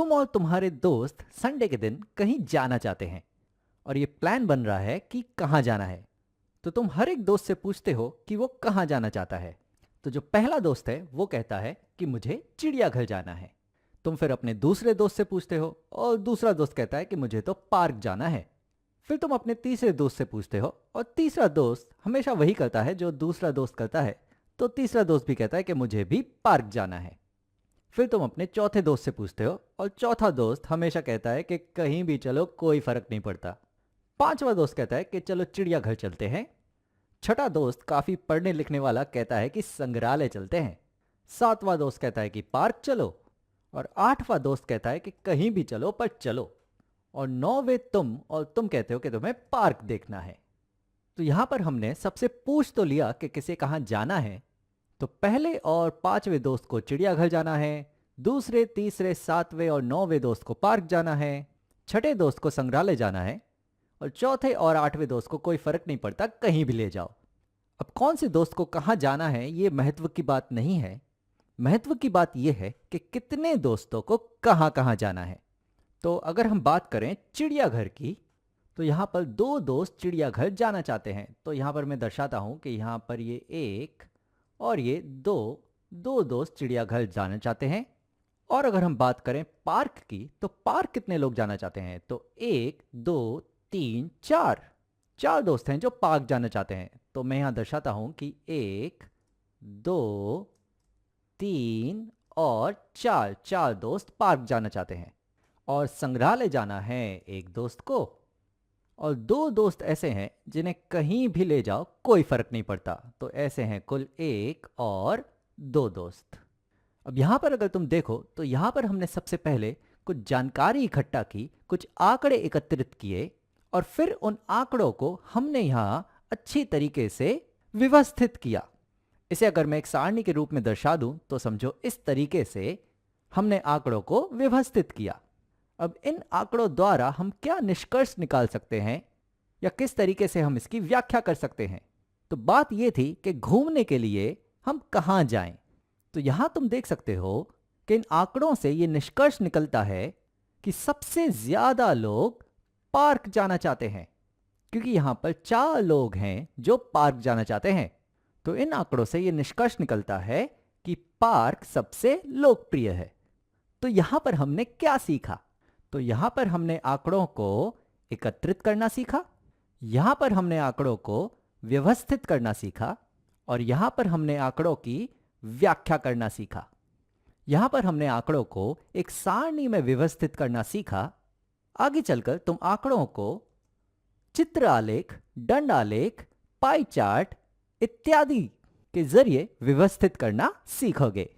तुम और तुम्हारे दोस्त संडे के दिन कहीं जाना चाहते हैं और ये प्लान बन रहा है कि कहाँ जाना है। तो तुम हर एक दोस्त से पूछते हो कि वो कहाँ जाना चाहता है। तो जो पहला दोस्त है वो कहता है कि मुझे चिड़ियाघर जाना है। तुम फिर अपने दूसरे दोस्त से पूछते हो और दूसरा दोस्त कहता है कि मुझे तो पार्क जाना है। फिर तुम अपने तीसरे दोस्त से पूछते हो और तीसरा दोस्त हमेशा वही करता है जो दूसरा दोस्त करता है। तो तीसरा दोस्त भी कहता है कि मुझे भी पार्क जाना है। फिर तुम अपने चौथे दोस्त से पूछते हो और चौथा दोस्त हमेशा कहता है कि कहीं भी चलो कोई फर्क नहीं पड़ता। पांचवा दोस्त कहता है कि चलो चिड़ियाघर चलते हैं। छठा दोस्त काफी पढ़ने लिखने वाला कहता है कि संग्रहालय चलते हैं। सातवां दोस्त कहता है कि पार्क चलो। और आठवां दोस्त कहता है कि कहीं भी चलो पर चलो। और नौवे तुम, और तुम कहते हो कि तुम्हें पार्क देखना है। तो यहां पर हमने सबसे पूछ तो लिया कि किसे कहां जाना है। तो पहले और पांचवें दोस्त को चिड़ियाघर जाना है, दूसरे तीसरे सातवें और नौवें दोस्त को पार्क जाना है, छठे दोस्त को संग्रहालय जाना है, और चौथे और आठवें दोस्त को कोई फर्क नहीं पड़ता, कहीं भी ले जाओ। अब कौन से दोस्त को कहाँ जाना है ये महत्व की बात नहीं है। महत्व की बात यह है कि कितने दोस्तों को कहाँ कहाँ जाना है। तो अगर हम बात करें चिड़ियाघर की, तो यहाँ पर दो दोस्त चिड़ियाघर जाना चाहते हैं। तो यहाँ पर मैं दर्शाता हूँ कि यहाँ पर ये एक और ये दो दो दोस्त चिड़ियाघर जाना चाहते हैं। और अगर हम बात करें पार्क की, तो पार्क कितने लोग जाना चाहते हैं? तो एक, दो, तीन, चार, चार दोस्त हैं जो पार्क जाना चाहते हैं। तो मैं यहां दर्शाता हूं कि एक, दो, तीन और चार, चार दोस्त पार्क जाना चाहते हैं। और संग्रहालय जाना है एक दोस्त को। और दो दोस्त ऐसे हैं जिन्हें कहीं भी ले जाओ कोई फर्क नहीं पड़ता। तो ऐसे हैं कुल एक और दो दोस्त। अब यहां पर अगर तुम देखो तो यहां पर हमने सबसे पहले कुछ जानकारी इकट्ठा की, कुछ आंकड़े एकत्रित किए, और फिर उन आंकड़ों को हमने यहां अच्छी तरीके से व्यवस्थित किया। इसे अगर मैं एक सारणी के रूप में दर्शा दूं तो समझो इस तरीके से हमने आंकड़ों को व्यवस्थित किया। अब इन आंकड़ों द्वारा हम क्या निष्कर्ष निकाल सकते हैं या किस तरीके से हम इसकी व्याख्या कर सकते हैं? तो बात यह थी कि घूमने के लिए हम कहां जाएं। तो यहां तुम देख सकते हो कि इन आंकड़ों से यह निष्कर्ष निकलता है कि सबसे ज्यादा लोग पार्क जाना चाहते हैं, क्योंकि यहां पर चार लोग हैं जो पार्क जाना चाहते हैं। तो इन आंकड़ों से यह निष्कर्ष निकलता है कि पार्क सबसे लोकप्रिय है। तो यहां पर हमने क्या सीखा? तो यहां पर हमने आंकड़ों को एकत्रित करना सीखा, यहां पर हमने आंकड़ों को व्यवस्थित करना सीखा, और यहां पर हमने आंकड़ों की व्याख्या करना सीखा। यहां पर हमने आंकड़ों को एक सारणी में व्यवस्थित करना सीखा। आगे चलकर तुम आंकड़ों को चित्र आलेख, दंड आलेख, पाई चार्ट इत्यादि के जरिए व्यवस्थित करना सीखोगे।